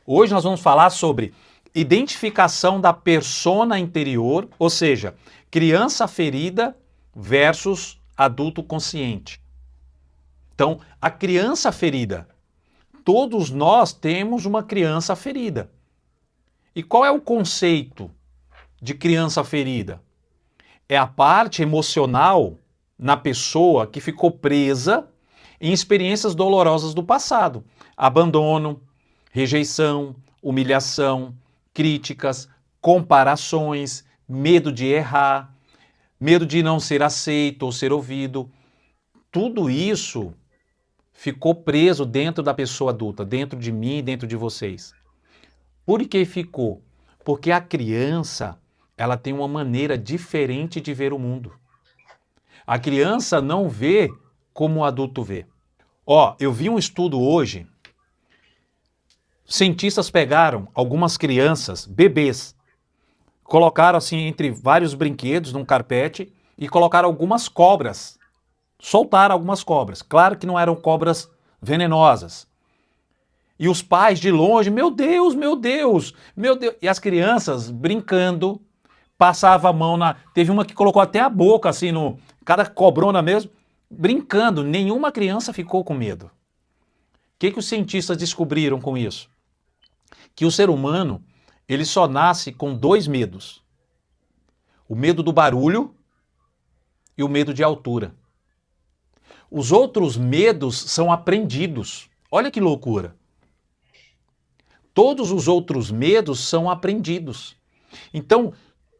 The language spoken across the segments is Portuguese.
Hoje nós vamos falar sobre identificação da persona interior, ou seja, criança ferida versus adulto consciente. Então, a criança ferida. Todos nós temos uma criança ferida. E qual é o conceito de criança ferida? É a parte emocional na pessoa que ficou presa em experiências dolorosas do passado. Abandono, rejeição, humilhação, críticas, comparações, medo de errar, medo de não ser aceito ou ser ouvido. Tudo isso ficou preso dentro da pessoa adulta, dentro de mim e dentro de vocês. Por que ficou? Porque a criança, ela tem uma maneira diferente de ver o mundo. A criança não vê como o adulto vê. Eu vi um estudo hoje. Cientistas pegaram algumas crianças, bebês, colocaram assim entre vários brinquedos num carpete e colocaram algumas cobras. Soltaram algumas cobras. Claro que não eram cobras venenosas. E os pais de longe, meu Deus, meu Deus, meu Deus. E as crianças brincando, passava a mão na... Teve uma que colocou até a boca assim no... Cada cobrona mesmo, brincando. Nenhuma criança ficou com medo. O que os cientistas descobriram com isso? Que o ser humano, ele só nasce com dois medos. O medo do barulho e o medo de altura. Os outros medos são aprendidos. Olha que loucura. Todos os outros medos são aprendidos. Então,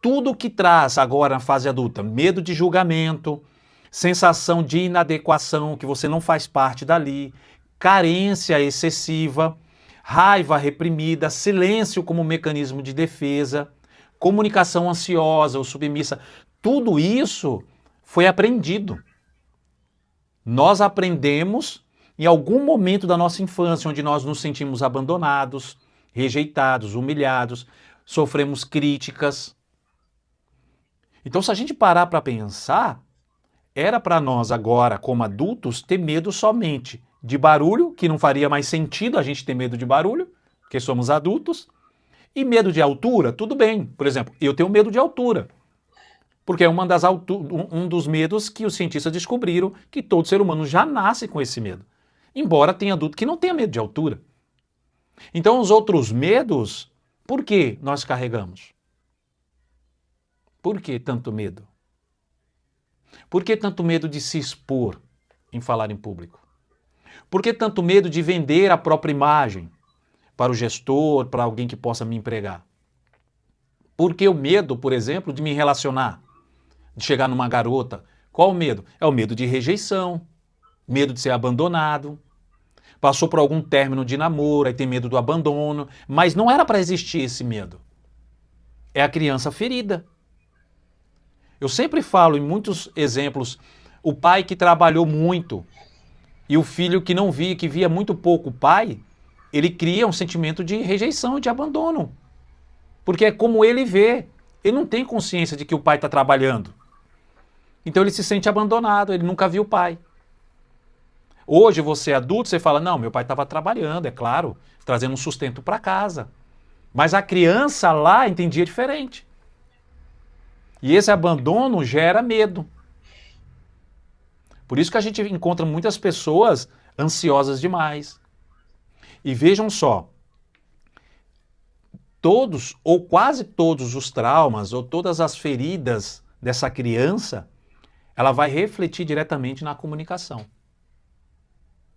tudo que traz agora na fase adulta, medo de julgamento, sensação de inadequação, que você não faz parte dali, carência excessiva, raiva reprimida, silêncio como mecanismo de defesa, comunicação ansiosa ou submissa, tudo isso foi aprendido. Nós aprendemos em algum momento da nossa infância, onde nós nos sentimos abandonados, rejeitados, humilhados, sofremos críticas. Então, se a gente parar para pensar, era para nós agora, como adultos, ter medo somente de barulho, que não faria mais sentido a gente ter medo de barulho, porque somos adultos, e medo de altura, tudo bem. Por exemplo, eu tenho medo de altura. Porque é um dos medos que os cientistas descobriram que todo ser humano já nasce com esse medo. Embora tenha adulto que não tenha medo de altura. Então, os outros medos, por que nós carregamos? Por que tanto medo? Por que tanto medo de se expor em falar em público? Por que tanto medo de vender a própria imagem para o gestor, para alguém que possa me empregar? Por que o medo, por exemplo, de me relacionar? De chegar numa garota. Qual o medo? É o medo de rejeição, medo de ser abandonado. Passou por algum término de namoro, aí tem medo do abandono. Mas não era para existir esse medo. É a criança ferida. Eu sempre falo em muitos exemplos, o pai que trabalhou muito e o filho que não via, que via muito pouco o pai, ele cria um sentimento de rejeição e de abandono. Porque é como ele vê. Ele não tem consciência de que o pai está trabalhando. Então ele se sente abandonado, ele nunca viu o pai. Hoje você é adulto, você fala, não, meu pai estava trabalhando, é claro, trazendo um sustento para casa. Mas a criança lá entendia diferente. E esse abandono gera medo. Por isso que a gente encontra muitas pessoas ansiosas demais. E vejam só, todos ou quase todos os traumas ou todas as feridas dessa criança, ela vai refletir diretamente na comunicação.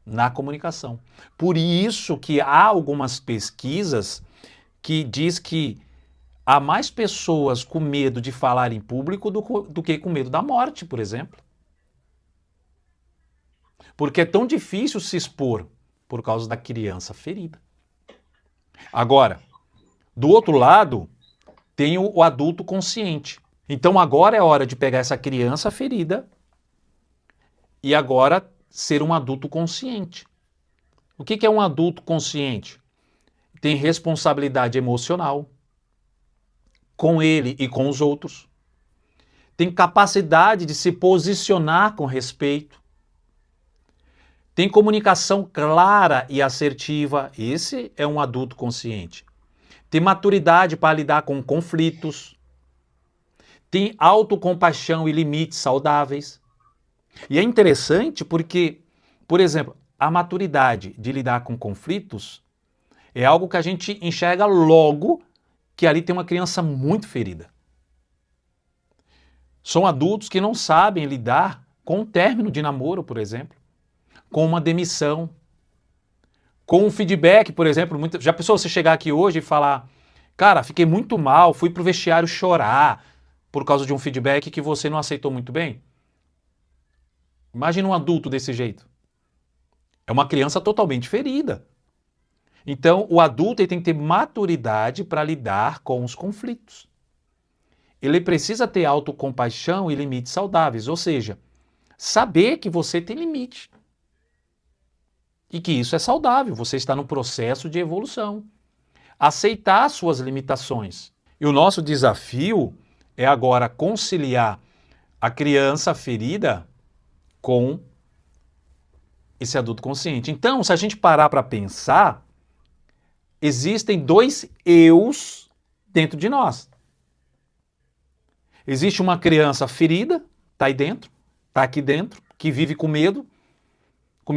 Na comunicação. Por isso que há algumas pesquisas que diz que há mais pessoas com medo de falar em público do que com medo da morte, por exemplo. Porque é tão difícil se expor por causa da criança ferida. Agora, do outro lado, tem o adulto consciente. Então agora é hora de pegar essa criança ferida e agora ser um adulto consciente. O que é um adulto consciente? Tem responsabilidade emocional com ele e com os outros. Tem capacidade de se posicionar com respeito. Tem comunicação clara e assertiva, esse é um adulto consciente. Tem maturidade para lidar com conflitos. Tem autocompaixão e limites saudáveis. E é interessante porque, por exemplo, a maturidade de lidar com conflitos é algo que a gente enxerga logo que ali tem uma criança muito ferida. São adultos que não sabem lidar com o término de namoro, por exemplo, com uma demissão, com um feedback, por exemplo. Já pensou você chegar aqui hoje e falar, cara, fiquei muito mal, fui pro vestiário chorar por causa de um feedback que você não aceitou muito bem? Imagina um adulto desse jeito. É uma criança totalmente ferida. Então, o adulto ele tem que ter maturidade para lidar com os conflitos. Ele precisa ter autocompaixão e limites saudáveis, ou seja, saber que você tem limite. E que isso é saudável, você está no processo de evolução. Aceitar suas limitações. E o nosso desafio é agora conciliar a criança ferida com esse adulto consciente. Então, se a gente parar para pensar, existem dois eus dentro de nós. Existe uma criança ferida, está aí dentro, está aqui dentro, que vive com medo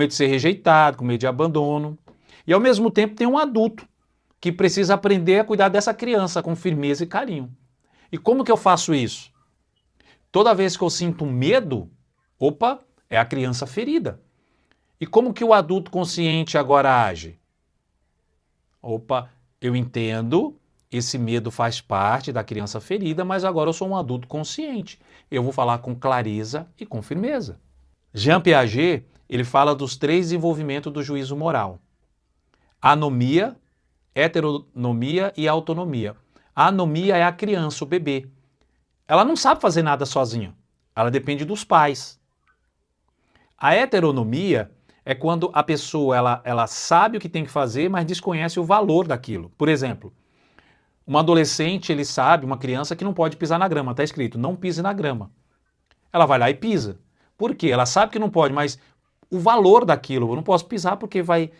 de ser rejeitado, com medo de abandono. E ao mesmo tempo tem um adulto que precisa aprender a cuidar dessa criança com firmeza e carinho. E como que eu faço isso? Toda vez que eu sinto medo, opa, é a criança ferida. E como que o adulto consciente agora age? Opa, eu entendo, esse medo faz parte da criança ferida, mas agora eu sou um adulto consciente. Eu vou falar com clareza e com firmeza. Jean Piaget, ele fala dos 3 desenvolvimentos do juízo moral. Anomia, heteronomia e autonomia. A anomia é a criança, o bebê. Ela não sabe fazer nada sozinha. Ela depende dos pais. A heteronomia é quando a pessoa ela sabe o que tem que fazer, mas desconhece o valor daquilo. Por exemplo, um adolescente, ele sabe, uma criança, que não pode pisar na grama. Está escrito, não pise na grama. Ela vai lá e pisa. Por quê? Ela sabe que não pode, mas o valor daquilo, eu não posso pisar porque vai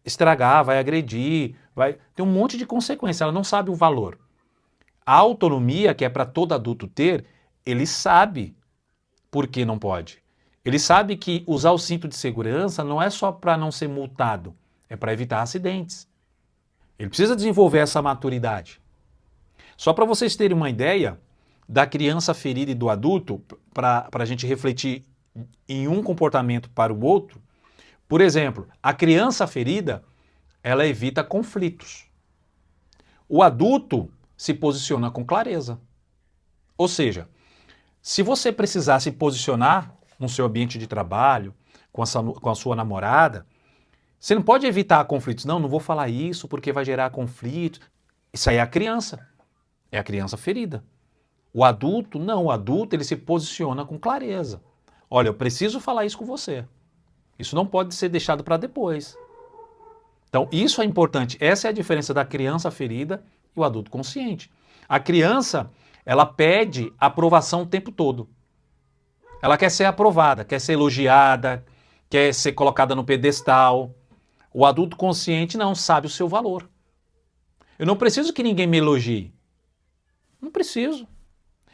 estragar, vai agredir, tem um monte de consequências, ela não sabe o valor. A autonomia, que é para todo adulto ter, ele sabe por que não pode. Ele sabe que usar o cinto de segurança não é só para não ser multado, é para evitar acidentes. Ele precisa desenvolver essa maturidade. Só para vocês terem uma ideia da criança ferida e do adulto, para a gente refletir em um comportamento para o outro. Por exemplo, a criança ferida, ela evita conflitos. O adulto se posiciona com clareza. Ou seja, se você precisar se posicionar no seu ambiente de trabalho, com a sua namorada, você não pode evitar conflitos. Não vou falar isso porque vai gerar conflito. Isso aí é a criança. É a criança ferida. O adulto, não. O adulto, ele se posiciona com clareza. Olha, eu preciso falar isso com você. Isso não pode ser deixado para depois. Então, isso é importante. Essa é a diferença da criança ferida e o adulto consciente. A criança, ela pede aprovação o tempo todo. Ela quer ser aprovada, quer ser elogiada, quer ser colocada no pedestal. O adulto consciente não sabe o seu valor. Eu não preciso que ninguém me elogie. Não preciso.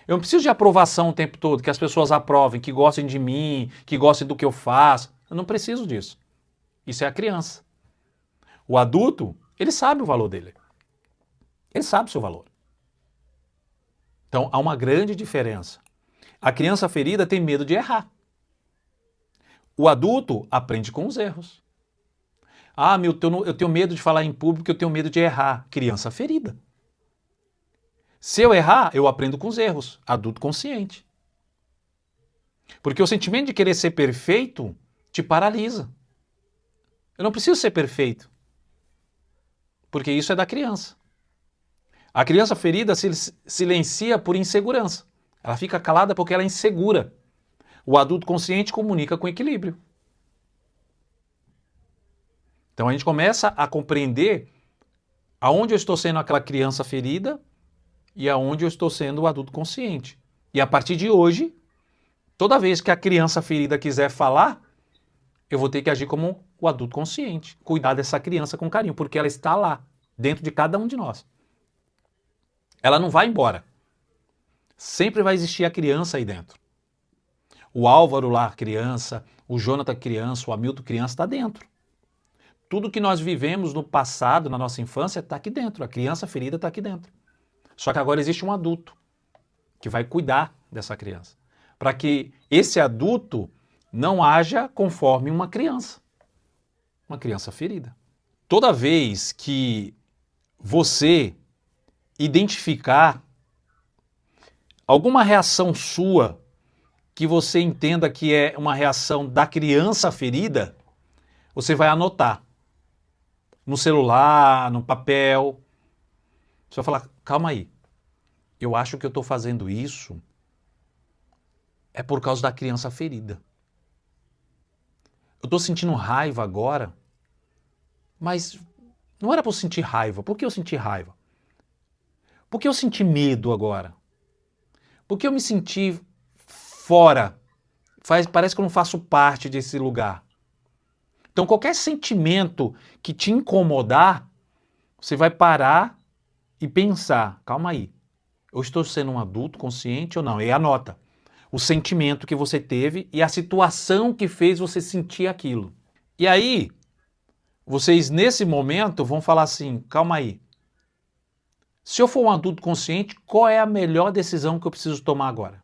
Eu não preciso de aprovação o tempo todo, que as pessoas aprovem, que gostem de mim, que gostem do que eu faço. Eu não preciso disso. Isso é a criança. O adulto, ele sabe o valor dele. Ele sabe o seu valor. Então, há uma grande diferença. A criança ferida tem medo de errar. O adulto aprende com os erros. Ah, eu tenho medo de falar em público, eu tenho medo de errar. Criança ferida. Se eu errar, eu aprendo com os erros. Adulto consciente. Porque o sentimento de querer ser perfeito te paralisa. Eu não preciso ser perfeito. Porque isso é da criança. A criança ferida se silencia por insegurança. Ela fica calada porque ela é insegura. O adulto consciente comunica com equilíbrio. Então a gente começa a compreender aonde eu estou sendo aquela criança ferida e aonde eu estou sendo o adulto consciente. E a partir de hoje, toda vez que a criança ferida quiser falar, eu vou ter que agir como o adulto consciente, cuidar dessa criança com carinho, porque ela está lá, dentro de cada um de nós. Ela não vai embora. Sempre vai existir a criança aí dentro. O Álvaro lá, criança, o Jonathan criança, o Hamilton criança, está dentro. Tudo que nós vivemos no passado, na nossa infância, está aqui dentro. A criança ferida está aqui dentro. Só que agora existe um adulto que vai cuidar dessa criança, para que esse adulto não haja conforme uma criança ferida. Toda vez que você identificar alguma reação sua que você entenda que é uma reação da criança ferida, você vai anotar no celular, no papel. Você vai falar, calma aí, eu acho que eu estou fazendo isso é por causa da criança ferida. Eu estou sentindo raiva agora, mas não era para eu sentir raiva. Por que eu senti raiva? Por que eu senti medo agora? Por que eu me senti fora? Parece que eu não faço parte desse lugar. Então, qualquer sentimento que te incomodar, você vai parar e pensar, calma aí, eu estou sendo um adulto consciente ou não? E anota o sentimento que você teve e a situação que fez você sentir aquilo. E aí, vocês nesse momento vão falar assim, calma aí, se eu for um adulto consciente, qual é a melhor decisão que eu preciso tomar agora?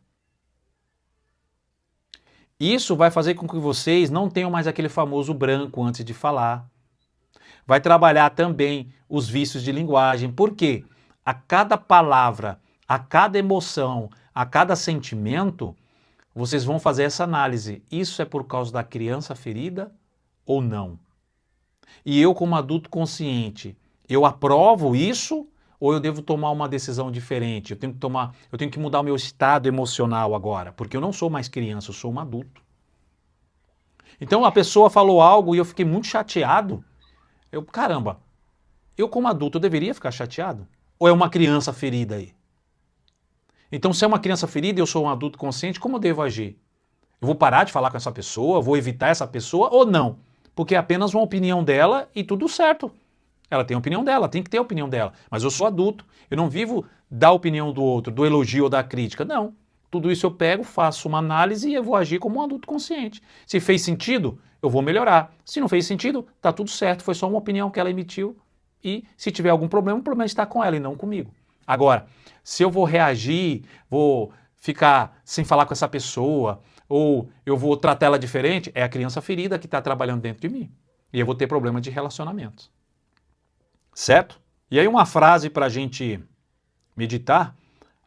Isso vai fazer com que vocês não tenham mais aquele famoso branco antes de falar. Vai trabalhar também os vícios de linguagem, porque a cada palavra, a cada emoção, a cada sentimento, vocês vão fazer essa análise. Isso é por causa da criança ferida ou não? E eu, como adulto consciente, eu aprovo isso ou eu devo tomar uma decisão diferente? Eu tenho que mudar o meu estado emocional agora, porque eu não sou mais criança, eu sou um adulto. Então a pessoa falou algo e eu fiquei muito chateado. Caramba, eu como adulto eu deveria ficar chateado? Ou é uma criança ferida aí? Então se é uma criança ferida e eu sou um adulto consciente, como eu devo agir? Eu vou parar de falar com essa pessoa, vou evitar essa pessoa ou não? Porque é apenas uma opinião dela e tudo certo. Ela tem a opinião dela, tem que ter a opinião dela. Mas eu sou adulto, eu não vivo da opinião do outro, do elogio ou da crítica. Não. Tudo isso eu pego, faço uma análise e eu vou agir como um adulto consciente. Se fez sentido, eu vou melhorar. Se não fez sentido, tá tudo certo, foi só uma opinião que ela emitiu. E se tiver algum problema, o problema está com ela e não comigo. Agora, se eu vou reagir, vou ficar sem falar com essa pessoa, ou eu vou tratar ela diferente, é a criança ferida que está trabalhando dentro de mim. E eu vou ter problema de relacionamento. Certo? E aí uma frase para a gente meditar.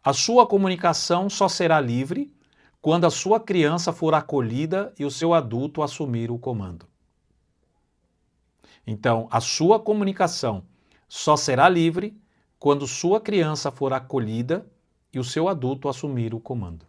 A sua comunicação só será livre quando a sua criança for acolhida e o seu adulto assumir o comando. Então, a sua comunicação só será livre quando sua criança for acolhida e o seu adulto assumir o comando.